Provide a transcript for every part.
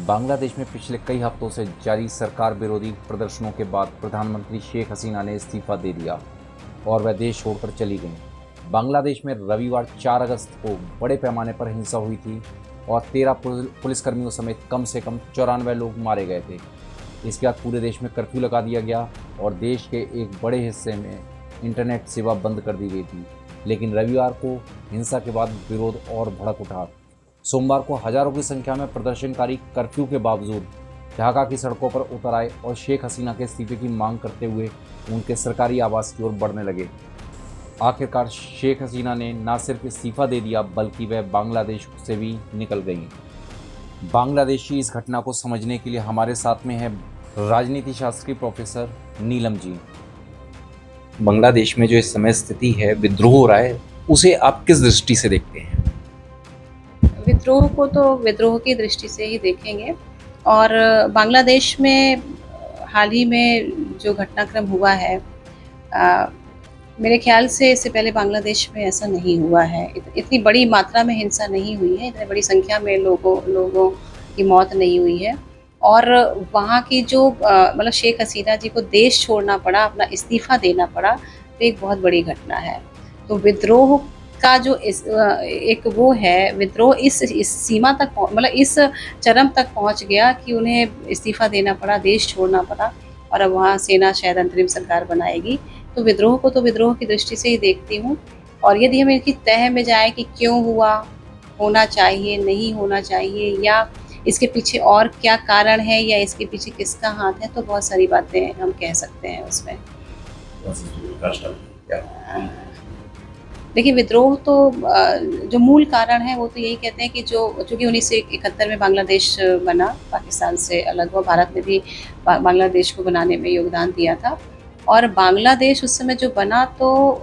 बांग्लादेश में पिछले कई हफ्तों से जारी सरकार विरोधी प्रदर्शनों के बाद प्रधानमंत्री शेख हसीना ने इस्तीफा दे दिया और वह देश छोड़कर चली गईं। बांग्लादेश में रविवार 4 अगस्त को बड़े पैमाने पर हिंसा हुई थी और 13 पुलिसकर्मियों समेत कम से कम 94 लोग मारे गए थे। इसके बाद पूरे देश में कर्फ्यू लगा दिया गया और देश के एक बड़े हिस्से में इंटरनेट सेवा बंद कर दी गई थी। लेकिन रविवार को हिंसा के बाद विरोध और भड़क उठा। सोमवार को हजारों की संख्या में प्रदर्शनकारी कर्फ्यू के बावजूद ढाका की सड़कों पर उतर आए और शेख हसीना के इस्तीफे की मांग करते हुए उनके सरकारी आवास की ओर बढ़ने लगे। आखिरकार शेख हसीना ने न सिर्फ इस्तीफा दे दिया बल्कि वह बांग्लादेश से भी निकल गई। बांग्लादेश की इस घटना को समझने के लिए हमारे साथ में है राजनीति शास्त्र की प्रोफेसर नीलम जी। बांग्लादेश में जो इस समय स्थिति है, विद्रोह हो रहा है, उसे आप किस दृष्टि से देखते हैं? विद्रोह को तो विद्रोह की दृष्टि से ही देखेंगे। और बांग्लादेश में हाल ही में जो घटनाक्रम हुआ है, मेरे ख्याल से इससे पहले बांग्लादेश में ऐसा नहीं हुआ है। इतनी बड़ी मात्रा में हिंसा नहीं हुई है, इतनी बड़ी संख्या में लोगों की मौत नहीं हुई है। और वहाँ की जो मतलब शेख हसीना जी को देश छोड़ना पड़ा, अपना इस्तीफा देना पड़ा, तो एक बहुत बड़ी घटना है। तो विद्रोह का जो एक वो है, विद्रोह इस सीमा तक मतलब इस चरम तक पहुंच गया कि उन्हें इस्तीफा देना पड़ा, देश छोड़ना पड़ा। और अब वहाँ सेना शायद अंतरिम सरकार बनाएगी। तो विद्रोह को तो विद्रोह की दृष्टि से ही देखती हूँ। और यदि हम इनकी तह में जाए कि क्यों हुआ, होना चाहिए, नहीं होना चाहिए, या इसके पीछे और क्या कारण है, या इसके पीछे किसका हाथ है, तो बहुत सारी बातें हम कह सकते हैं उसमें। देखिए, विद्रोह तो जो मूल कारण है वो तो यही कहते हैं कि चूँकि 1971 में बांग्लादेश बना, पाकिस्तान से अलग हुआ, भारत ने भी बांग्लादेश को बनाने में योगदान दिया था। और बांग्लादेश उस समय जो बना, तो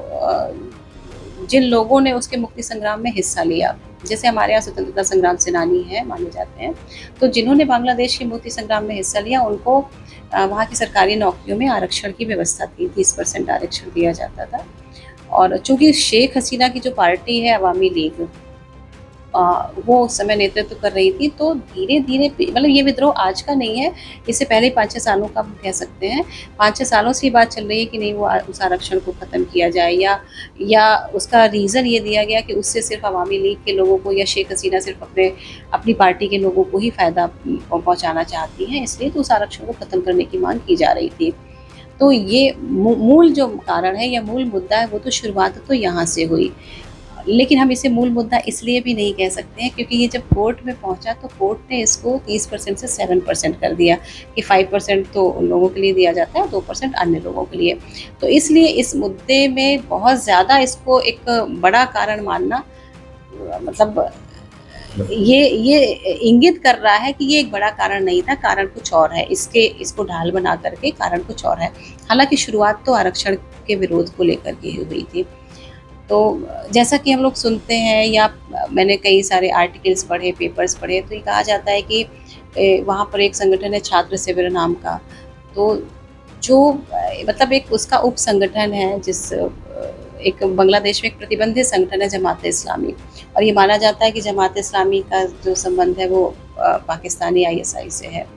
जिन लोगों ने उसके मुक्ति संग्राम में हिस्सा लिया, जैसे हमारे यहाँ स्वतंत्रता संग्राम सेनानी हैं माने जाते हैं, तो जिन्होंने बांग्लादेश के मुक्ति संग्राम में हिस्सा लिया, उनको वहाँ की सरकारी नौकरियों में आरक्षण की व्यवस्था थी। 30% आरक्षण दिया जाता था। और चूँकि शेख हसीना की जो पार्टी है अवामी लीग, वो उस समय नेतृत्व कर रही थी, तो धीरे धीरे मतलब ये विद्रोह आज का नहीं है, इससे पहले 5-6 सालों का हम कह सकते हैं। 5-6 सालों से ये बात चल रही है कि नहीं, वो उस आरक्षण को ख़त्म किया जाए, या उसका रीज़न ये दिया गया कि उससे सिर्फ अवामी लीग के लोगों को, या शेख हसीना सिर्फ अपनी पार्टी के लोगों को ही फ़ायदा पहुँचाना चाहती हैं, इसलिए तो उस आरक्षण को ख़त्म करने की मांग की जा रही थी। तो ये मूल जो कारण है या मूल मुद्दा है, वो तो शुरुआत तो यहाँ से हुई। लेकिन हम इसे मूल मुद्दा इसलिए भी नहीं कह सकते हैं क्योंकि ये जब कोर्ट में पहुँचा, तो कोर्ट ने इसको 30% से 7% कर दिया कि 5% तो उन लोगों के लिए दिया जाता है और 2% अन्य लोगों के लिए। तो इसलिए इस मुद्दे में बहुत ज़्यादा इसको एक बड़ा कारण मानना, मतलब ये इंगित कर रहा है कि ये एक बड़ा कारण नहीं था, कारण कुछ और है। इसको ढाल बना करके कारण कुछ और है। हालांकि शुरुआत तो आरक्षण के विरोध को लेकर के हुई थी। तो जैसा कि हम लोग सुनते हैं, या मैंने कई सारे आर्टिकल्स पढ़े, पेपर्स पढ़े, तो ये कहा जाता है कि वहाँ पर एक संगठन है छात्र शिविर नाम का, तो जो मतलब एक उसका उप संगठन है, एक बांग्लादेश में एक प्रतिबंधित संगठन है जमात इस्लामी। और ये माना जाता है कि जमात इस्लामी का जो संबंध है वो पाकिस्तानी ISI से है।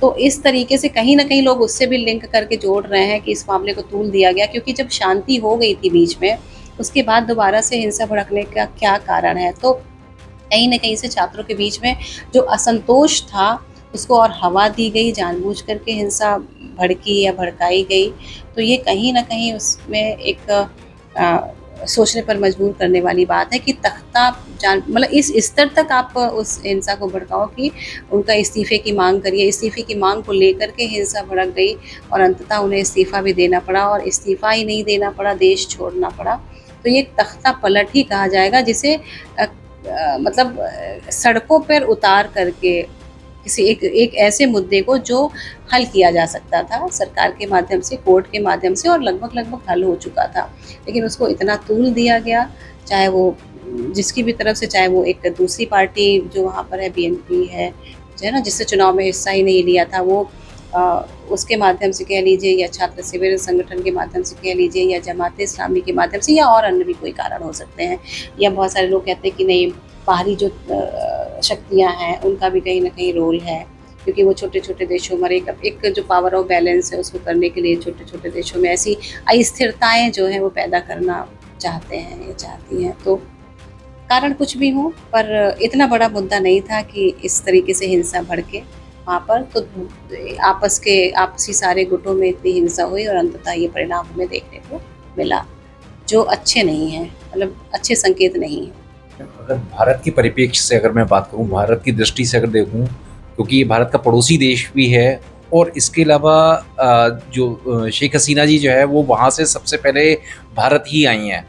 तो इस तरीके से कहीं ना कहीं लोग उससे भी लिंक करके जोड़ रहे हैं कि इस मामले को तूल दिया गया, क्योंकि जब शांति हो गई थी बीच में, उसके बाद दोबारा से हिंसा भड़कने का क्या कारण है। तो कहीं ना कहीं से छात्रों के बीच में जो असंतोष था, उसको और हवा दी गई, जानबूझ करके हिंसा भड़की या भड़काई गई। तो ये कहीं ना कहीं उसमें एक सोचने पर मजबूर करने वाली बात है कि तख्ता मतलब इस स्तर तक आप उस हिंसा को भड़काओ कि उनका इस्तीफे की मांग करिए। इस्तीफे की मांग को लेकर के हिंसा भड़क गई और अंततः उन्हें इस्तीफा भी देना पड़ा, और इस्तीफा ही नहीं देना पड़ा, देश छोड़ना पड़ा। तो ये तख्ता पलट ही कहा जाएगा, जिसे मतलब सड़कों पर उतार करके किसी एक ऐसे मुद्दे को जो हल किया जा सकता था सरकार के माध्यम से, कोर्ट के माध्यम से, और लगभग हल हो चुका था, लेकिन उसको इतना तूल दिया गया, चाहे वो जिसकी भी तरफ से, चाहे वो एक दूसरी पार्टी जो वहाँ पर है, BNP है, जो है ना, जिससे चुनाव में हिस्सा ही नहीं लिया था, वो उसके माध्यम से कह लीजिए, या छात्र शिविर संगठन के माध्यम से कह लीजिए, या जमात इस्लामी के माध्यम से, या और अन्य भी कोई कारण हो सकते हैं। या बहुत सारे लोग कहते हैं कि नहीं, बाहरी जो शक्तियां हैं उनका भी कहीं ना कहीं रोल है, क्योंकि वो छोटे छोटे देशों में एक जो पावर ऑफ बैलेंस है उसको करने के लिए छोटे छोटे देशों में ऐसी अस्थिरताएं जो है वो पैदा करना चाहते हैं या चाहती हैं। तो कारण कुछ भी हो, पर इतना बड़ा मुद्दा नहीं था कि इस तरीके से हिंसा भड़के वहाँ पर। तो आपसी सारे गुटों में इतनी हिंसा हुई और अंततः ये परिणाम हमें देखने को मिला, जो अच्छे नहीं हैं, मतलब अच्छे संकेत नहीं है। अगर भारत के परिप्रेक्ष्य से अगर मैं बात करूं, भारत की दृष्टि से अगर देखूं, क्योंकि ये भारत का पड़ोसी देश भी है और इसके अलावा जो शेख हसीना जी जो है वो वहाँ से सबसे पहले भारत ही आई हैं,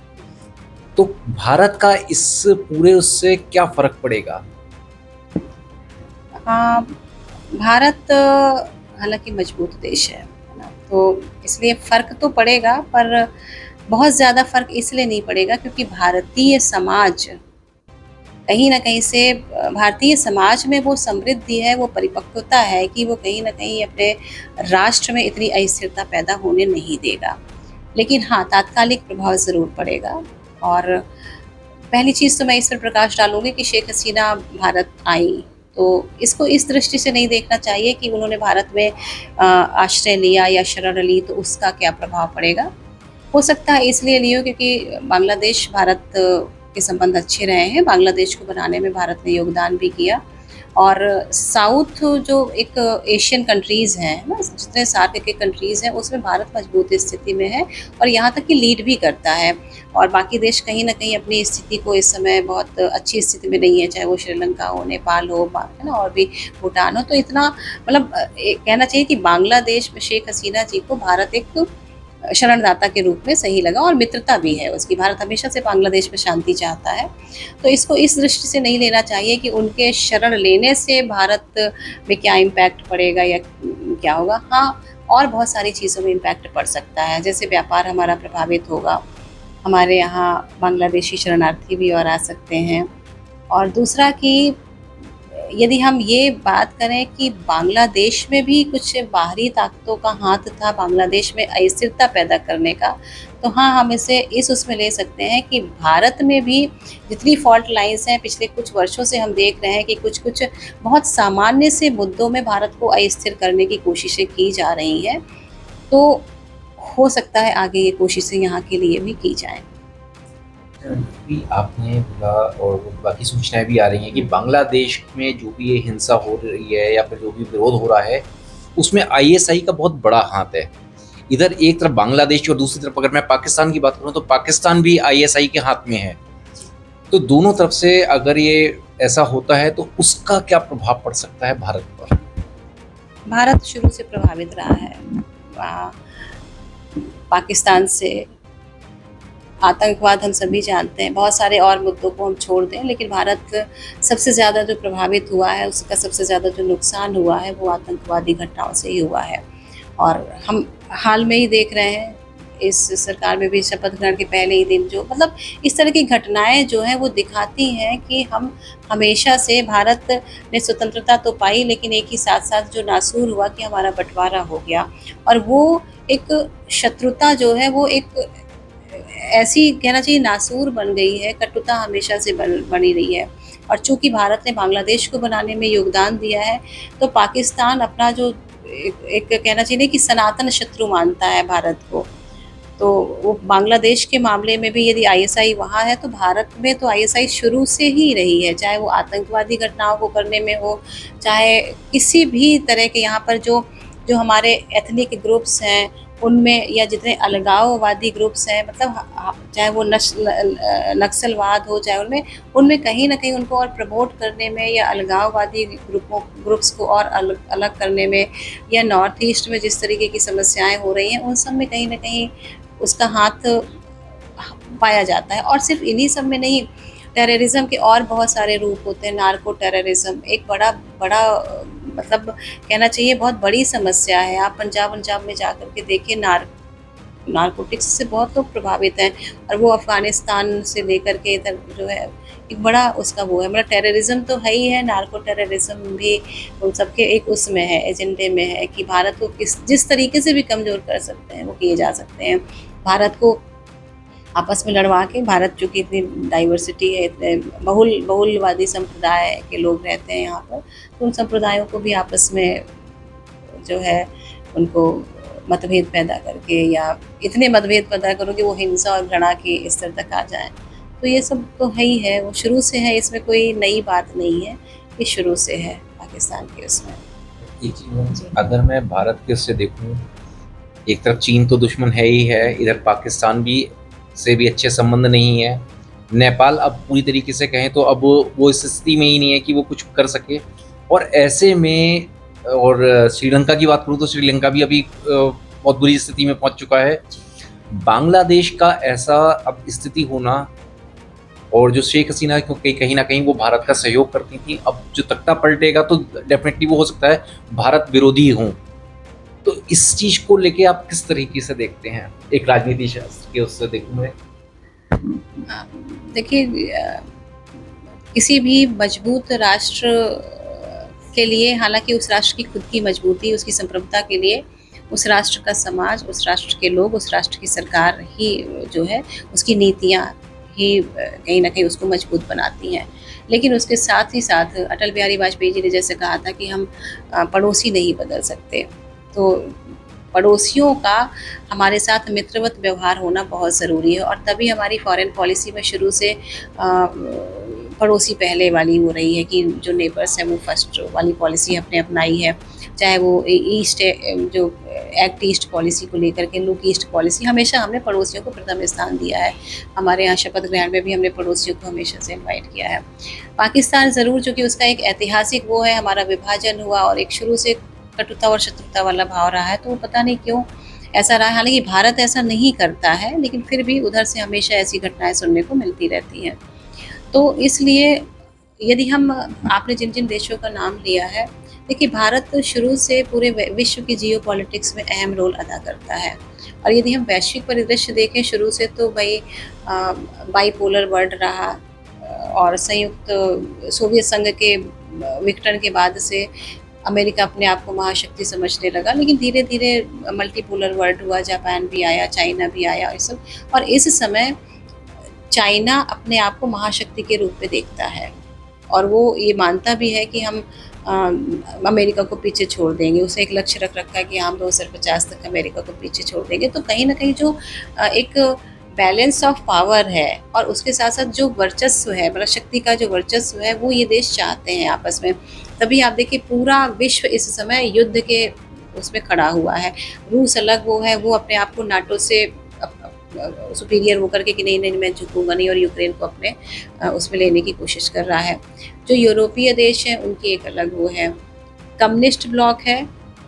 तो भारत का इस पूरे उससे क्या फर्क पड़ेगा? हाँ, भारत हालांकि मजबूत देश है ना, तो इसलिए फ़र्क तो पड़ेगा, पर बहुत ज़्यादा फ़र्क इसलिए नहीं पड़ेगा क्योंकि भारतीय समाज कहीं न कहीं से भारतीय समाज में वो समृद्धि है, वो परिपक्वता है कि वो कहीं न कहीं अपने राष्ट्र में इतनी अस्थिरता पैदा होने नहीं देगा। लेकिन हाँ, तात्कालिक प्रभाव ज़रूर पड़ेगा। और पहली चीज़ तो मैं इस पर प्रकाश डालूँगी कि शेख हसीना भारत आईं, तो इसको इस दृष्टि से नहीं देखना चाहिए कि उन्होंने भारत में आश्रय लिया या शरण ली तो उसका क्या प्रभाव पड़ेगा। हो सकता है इसलिए ली हो क्योंकि बांग्लादेश भारत के संबंध अच्छे रहे हैं, बांग्लादेश को बनाने में भारत ने योगदान भी किया। और साउथ जो एक एशियन कंट्रीज़ हैं ना, जितने सार्क के कंट्रीज़ हैं उसमें भारत मजबूत स्थिति में है और यहाँ तक कि लीड भी करता है। और बाकी देश कहीं न कहीं अपनी स्थिति को इस समय बहुत अच्छी स्थिति में नहीं है, चाहे वो श्रीलंका हो, नेपाल हो, है ना, और भी भूटान हो। तो इतना मतलब कहना चाहिए कि बांग्लादेश में शेख हसीना जी को भारत एक शरणदाता के रूप में सही लगा और मित्रता भी है उसकी। भारत हमेशा से बांग्लादेश में शांति चाहता है, तो इसको इस दृष्टि से नहीं लेना चाहिए कि उनके शरण लेने से भारत में क्या इम्पैक्ट पड़ेगा या क्या होगा। हाँ, और बहुत सारी चीज़ों में इम्पैक्ट पड़ सकता है, जैसे व्यापार हमारा प्रभावित होगा, हमारे यहाँ बांग्लादेशी शरणार्थी भी और आ सकते हैं। और दूसरा कि यदि हम ये बात करें कि बांग्लादेश में भी कुछ बाहरी ताकतों का हाथ था बांग्लादेश में अस्थिरता पैदा करने का, तो हाँ, हम इसे इस उसमें ले सकते हैं कि भारत में भी जितनी फॉल्ट लाइंस हैं पिछले कुछ वर्षों से हम देख रहे हैं कि कुछ कुछ बहुत सामान्य से मुद्दों में भारत को अस्थिर करने की कोशिशें की जा रही हैं। तो हो सकता है आगे ये कोशिशें यहाँ के लिए भी की जाएँ। भी आपने बोला और बाकी सूचनाएं भी आ रही हैं कि बांग्लादेश में जो भी ये हिंसा हो रही है या फिर जो भी विरोध हो रहा है उसमें आईएसआई का बहुत बड़ा हाथ है। इधर एक तरफ बांग्लादेश और दूसरी तरफ अगर मैं पाकिस्तान की बात करूं तो पाकिस्तान भी आईएसआई के हाथ में है। तो दोनों तरफ से अगर ये ऐसा होता है तो उसका क्या प्रभाव पड़ सकता है भारत पर? भारत शुरू से प्रभावित रहा है पाकिस्तान से। आतंकवाद हम सभी जानते हैं, बहुत सारे और मुद्दों को हम छोड़ दें, लेकिन भारत सबसे ज़्यादा जो प्रभावित हुआ है, उसका सबसे ज़्यादा जो नुकसान हुआ है वो आतंकवादी घटनाओं से ही हुआ है। और हम हाल में ही देख रहे हैं, इस सरकार में भी शपथ ग्रहण के पहले ही दिन जो मतलब इस तरह की घटनाएं जो हैं वो दिखाती हैं कि हम हमेशा से भारत ने स्वतंत्रता तो पाई, लेकिन एक ही साथ साथ जो नासूर हुआ कि हमारा बंटवारा हो गया। और वो एक शत्रुता जो है वो एक ऐसी कहना चाहिए नासूर बन गई है, कटुता हमेशा से बनी रही है। और चूंकि भारत ने बांग्लादेश को बनाने में योगदान दिया है, तो पाकिस्तान अपना जो एक कहना चाहिए कि सनातन शत्रु मानता है भारत को। तो वो बांग्लादेश के मामले में भी यदि आईएसआई वहाँ है, तो भारत में तो आईएसआई शुरू से ही रही है, चाहे वो आतंकवादी घटनाओं को करने में हो, चाहे किसी भी तरह के यहाँ पर जो जो हमारे एथनिक ग्रुप्स हैं उनमें, या जितने अलगाववादी ग्रुप्स हैं, मतलब चाहे वो नक्सलवाद हो, चाहे उनमें कहीं ना कहीं उनको और प्रमोट करने में, या अलगाववादी ग्रुप्स को और अलग करने में, या नॉर्थ ईस्ट में जिस तरीके की समस्याएं हो रही हैं उन सब में कहीं ना कहीं उसका हाथ पाया जाता है। और सिर्फ इन्हीं सब में नहीं, टेररिज्म के और बहुत सारे रूप होते हैं। नार्को टेररिज्म एक बड़ा मतलब कहना चाहिए बहुत बड़ी समस्या है। आप पंजाब में जाकर के देखिए, नारकोटिक्स से बहुत लोग प्रभावित हैं, और वो अफ़गानिस्तान से लेकर के इधर जो है एक बड़ा उसका वो है, मतलब टेररिज्म तो है ही है, नार्को टेररिज्म भी उन सबके एक उसमें है, एजेंडे में है कि भारत को जिस तरीके से भी कमज़ोर कर सकते हैं वो किए जा सकते हैं। भारत को आपस में लड़वा के, भारत चूँकि इतनी डाइवर्सिटी है, इतने बहुलवादी संप्रदाय के लोग रहते हैं यहाँ पर, तो उन संप्रदायों को भी आपस में जो है उनको मतभेद पैदा करके, या इतने मतभेद पैदा करो कि वो हिंसा और घृणा के स्तर तक आ जाए। तो ये सब तो है ही है, वो शुरू से है, इसमें कोई नई बात नहीं है, ये शुरू से है पाकिस्तान के उसमें। एक चीज अगर मैं भारत के उससे देखूं, एक तरफ चीन तो दुश्मन है ही है, इधर पाकिस्तान भी से भी अच्छे संबंध नहीं है, नेपाल अब पूरी तरीके से कहें तो अब वो इस स्थिति में ही नहीं है कि वो कुछ कर सके। और ऐसे में और श्रीलंका की बात करूं तो श्रीलंका भी अभी बहुत बुरी स्थिति में पहुंच चुका है। बांग्लादेश का ऐसा अब स्थिति होना, और जो शेख हसीना क्योंकि कहीं ना कहीं वो भारत का सहयोग करती थी, अब जो तख्ता पलटेगा तो डेफिनेटली वो हो सकता है भारत विरोधी हों। तो इस चीज को लेके आप किस तरीके से देखते हैं, एक राजनीति शास्त्र के उससे देखूं मैं? देखिए, किसी भी मजबूत राष्ट्र के लिए, हालांकि उस राष्ट्र की खुद की मजबूती, उसकी संप्रभुता के लिए उस राष्ट्र का समाज, उस राष्ट्र के लोग, उस राष्ट्र की सरकार ही जो है, उसकी नीतियाँ ही कहीं ना कहीं उसको मजबूत बनाती हैं। लेकिन उसके साथ ही साथ अटल बिहारी वाजपेयी जी ने जैसे कहा था कि हम पड़ोसी नहीं बदल सकते, तो पड़ोसियों का हमारे साथ मित्रवत व्यवहार होना बहुत ज़रूरी है। और तभी हमारी फॉरेन पॉलिसी में शुरू से पड़ोसी पहले वाली हो रही है कि जो नेबर्स हैं वो फर्स्ट वाली पॉलिसी हमने अपनाई है। चाहे वो ईस्ट जो एक्ट ईस्ट पॉलिसी को लेकर के, लुक ईस्ट पॉलिसी, हमेशा हमने पड़ोसियों को प्रथम स्थान दिया है। हमारे यहाँ शपथ ग्रहण में भी हमने पड़ोसियों को हमेशा से इन्वाइट किया है। पाकिस्तान ज़रूर, चूँकि उसका एक ऐतिहासिक वो है, हमारा विभाजन हुआ और एक शुरू से कटुता और शत्रुता वाला भाव रहा है, तो पता नहीं क्यों ऐसा रहा है। हालांकि भारत ऐसा नहीं करता है, लेकिन फिर भी उधर से हमेशा ऐसी घटनाएं सुनने को मिलती रहती हैं। तो इसलिए यदि हम, आपने जिन जिन देशों का नाम लिया है, देखिए भारत शुरू से पूरे विश्व की जियो पॉलिटिक्स में अहम रोल अदा करता है। और यदि हम वैश्विक परिदृश्य देखें शुरू से, तो भाई बाईपोलर वर्ल्ड रहा, और संयुक्त सोवियत संघ के विघटन के बाद से अमेरिका अपने आप को महाशक्ति समझने लगा, लेकिन धीरे धीरे मल्टीपोलर वर्ल्ड हुआ, जापान भी आया, चाइना भी आया, ये सब। और इस समय चाइना अपने आप को महाशक्ति के रूप में देखता है, और वो ये मानता भी है कि हम अमेरिका को पीछे छोड़ देंगे। उसे एक लक्ष्य रख रखा है कि हम 2050 तक अमेरिका को पीछे छोड़ देंगे। तो कहीं ना कहीं जो एक बैलेंस ऑफ पावर है, और उसके साथ साथ जो वर्चस्व है, मतलब शक्ति का जो वर्चस्व है, वो ये देश चाहते हैं आपस में। तभी आप देखिए पूरा विश्व इस समय युद्ध के उसमें खड़ा हुआ है। रूस अलग वो है, वो अपने आप को नाटो से सुपीरियर होकर के कि नहीं नहीं मैं झुकूंगा नहीं, और यूक्रेन को अपने उसमें लेने की कोशिश कर रहा है। जो यूरोपीय देश हैं उनकी एक अलग वो है। कम्युनिस्ट ब्लॉक है,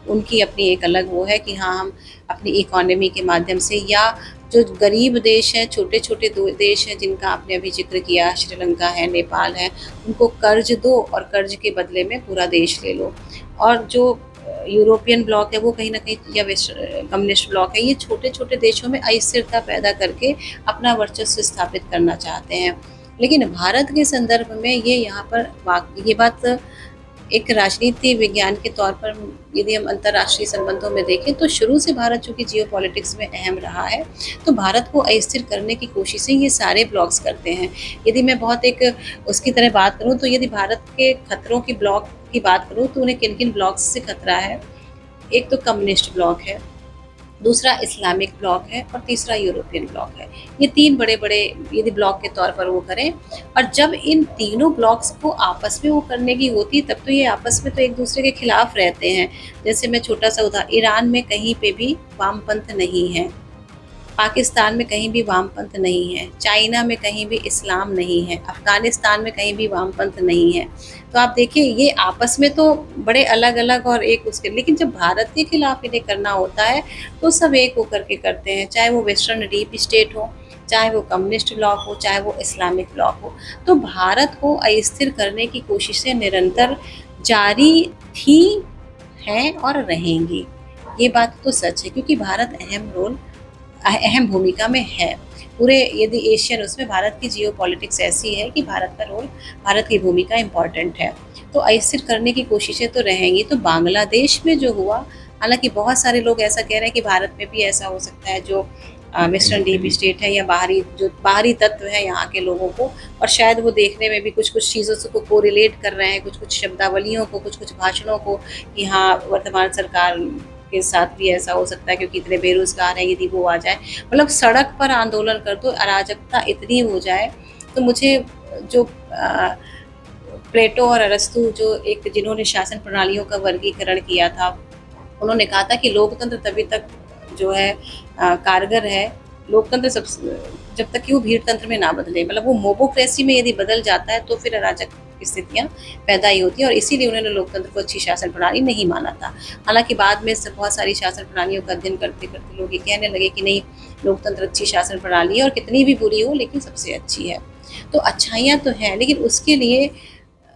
उनकी अपनी एक अलग वो है कि हाँ हम अपनी इकोनॉमी के माध्यम से, या जो गरीब देश हैं, छोटे छोटे देश हैं जिनका आपने अभी जिक्र किया, श्रीलंका है, नेपाल है, उनको कर्ज दो और कर्ज के बदले में पूरा देश ले लो। और जो यूरोपियन ब्लॉक है वो कहीं ना कहीं, या कम्युनिस्ट ब्लॉक है, ये छोटे छोटे देशों में अस्थिरता पैदा करके अपना वर्चस्व स्थापित करना चाहते हैं। लेकिन भारत के संदर्भ में ये यहाँ पर ये बात एक राजनीति विज्ञान के तौर पर यदि हम अंतर्राष्ट्रीय संबंधों में देखें, तो शुरू से भारत चूँकि जियो पॉलिटिक्स में अहम रहा है, तो भारत को अस्थिर करने की कोशिशें ये सारे ब्लॉक्स करते हैं। यदि मैं बहुत एक उसकी तरह बात करूँ, तो यदि भारत के खतरों की ब्लॉक की बात करूँ, तो उन्हें किन किन ब्लॉक्स से खतरा है? एक तो कम्युनिस्ट ब्लॉक है, दूसरा इस्लामिक ब्लॉक है, और तीसरा यूरोपियन ब्लॉक है। ये तीन बड़े बड़े यदि ब्लॉक के तौर पर वो करें, और जब इन तीनों ब्लॉक्स को आपस में वो करने की होती, तब तो ये आपस में तो एक दूसरे के खिलाफ रहते हैं। जैसे मैं छोटा सा उदाहरण, ईरान में कहीं पे भी वामपंथ नहीं है, पाकिस्तान में कहीं भी वामपंथ नहीं है, चाइना में कहीं भी इस्लाम नहीं है, अफ़गानिस्तान में कहीं भी वामपंथ नहीं है। तो आप देखिए ये आपस में तो बड़े अलग अलग और एक उसके, लेकिन जब भारत के खिलाफ इन्हें करना होता है तो सब एक होकर के करते हैं, चाहे वो वेस्टर्न डीप स्टेट हो, चाहे वो कम्युनिस्ट ब्लॉक हो, चाहे वो इस्लामिक ब्लॉक हो। तो भारत को अस्थिर करने की कोशिशें निरंतर जारी थी, हैं और रहेंगी। ये बात तो सच है, क्योंकि भारत अहम भूमिका में है पूरे, यदि एशियन उसमें भारत की जियो पॉलिटिक्स ऐसी है कि भारत का रोल, भारत की भूमिका इम्पॉर्टेंट है। तो अस्थिर करने की कोशिशें तो रहेंगी। तो बांग्लादेश में जो हुआ, हालांकि बहुत सारे लोग ऐसा कह रहे हैं कि भारत में भी ऐसा हो सकता है, जो वेस्टर्न डीप स्टेट है या बाहरी तत्व है यहाँ के लोगों को, और शायद वो देखने में भी कुछ चीज़ों से को कोरिलेट कर रहे हैं, कुछ शब्दावलियों को, कुछ भाषणों को, कि हाँ वर्तमान सरकार के साथ भी ऐसा हो सकता है क्योंकि इतने बेरोजगार हैं, यदि वो आ जाए, मतलब सड़क पर आंदोलन कर दो, अराजकता इतनी हो जाए। तो मुझे जो प्लेटो और अरस्तु जो एक जिन्होंने शासन प्रणालियों का वर्गीकरण किया था, उन्होंने कहा था कि लोकतंत्र तभी तक जो है कारगर है, लोकतंत्र सब जब तक कि वो भीड़ तंत्र में ना बदले, मतलब वो मोबोक्रेसी में यदि बदल जाता है तो फिर अराजक स्थितियाँ पैदा ही होती हैं, और इसीलिए उन्होंने लोकतंत्र को अच्छी शासन प्रणाली नहीं माना था। हालांकि बाद में बहुत सारी शासन प्रणालियों का अध्ययन करते करते लोग ये कहने लगे कि नहीं, लोकतंत्र अच्छी शासन प्रणाली है और कितनी भी बुरी हो लेकिन सबसे अच्छी है। तो अच्छाइयाँ तो हैं, लेकिन उसके लिए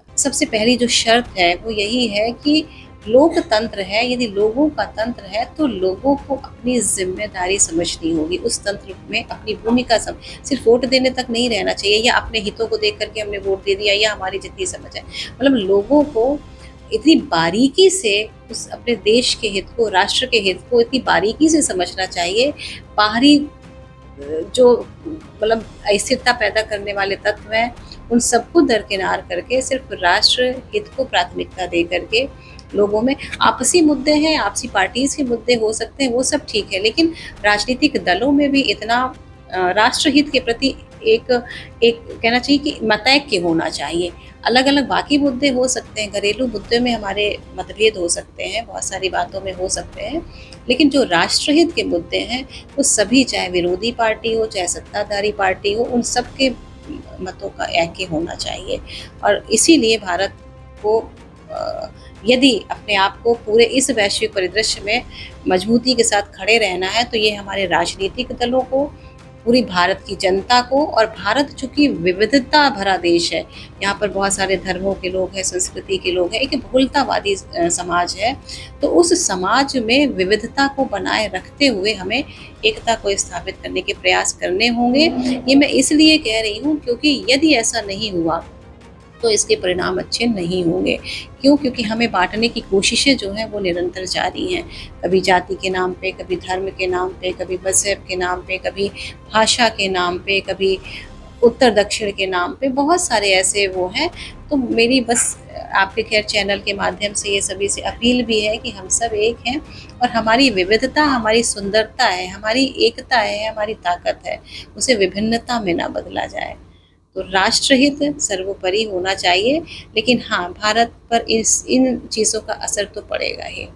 सबसे पहली जो शर्त है वो यही है कि लोकतंत्र है, यदि लोगों का तंत्र है तो लोगों को अपनी जिम्मेदारी समझनी होगी, उस तंत्र में अपनी भूमिका सिर्फ वोट देने तक नहीं रहना चाहिए, या अपने हितों को देख करके हमने वोट दे दिया या हमारी जितनी समझ है, मतलब लोगों को इतनी बारीकी से उस अपने देश के हित को, राष्ट्र के हित को इतनी बारीकी से समझना चाहिए। बाहरी जो मतलब अस्थिरता पैदा करने वाले तत्व हैं, उन सबको दरकिनार करके सिर्फ राष्ट्र हित को प्राथमिकता दे करके लोगों में आपसी मुद्दे हैं, आपसी पार्टीज़ के मुद्दे हो सकते हैं, वो सब ठीक है, लेकिन राजनीतिक दलों में भी इतना राष्ट्रहित के प्रति एक एक कहना चाहिए कि मतैक्य होना चाहिए। अलग-अलग बाकी मुद्दे हो सकते हैं, घरेलू मुद्दों में हमारे मतभेद हो सकते हैं, बहुत सारी बातों में हो सकते हैं, लेकिन जो राष्ट्रहित के मुद्दे हैं, वो सभी, चाहे विरोधी पार्टी हो, चाहे सत्ताधारी पार्टी हो, उन सब के मतों का ऐक्य होना चाहिए। और इसीलिए भारत को यदि अपने आप को पूरे इस वैश्विक परिदृश्य में मजबूती के साथ खड़े रहना है, तो ये हमारे राजनीतिक दलों को, पूरी भारत की जनता को, और भारत चूँकि विविधता भरा देश है, यहाँ पर बहुत सारे धर्मों के लोग हैं, संस्कृति के लोग हैं, एक बहुलतावादी समाज है, तो उस समाज में विविधता को बनाए रखते हुए हमें एकता को स्थापित करने के प्रयास करने होंगे। ये मैं इसलिए कह रही हूँ क्योंकि यदि ऐसा नहीं हुआ तो इसके परिणाम अच्छे नहीं होंगे। क्यों? क्योंकि हमें बाँटने की कोशिशें जो हैं वो निरंतर जारी हैं। कभी जाति के नाम पे, कभी धर्म के नाम पे, कभी मज़हब के नाम पे, कभी भाषा के नाम पे, कभी उत्तर-दक्षिण के नाम पे, बहुत सारे ऐसे वो हैं। तो मेरी बस आपके खैर चैनल के माध्यम से ये सभी से अपील भी है कि हम सब एक हैं, और हमारी विविधता हमारी सुंदरता है, हमारी एकता है, हमारी ताकत है, उसे विभिन्नता में ना बदला जाए। तो राष्ट्रहित सर्वोपरि होना चाहिए, लेकिन हाँ, भारत पर इन चीज़ों का असर तो पड़ेगा ही।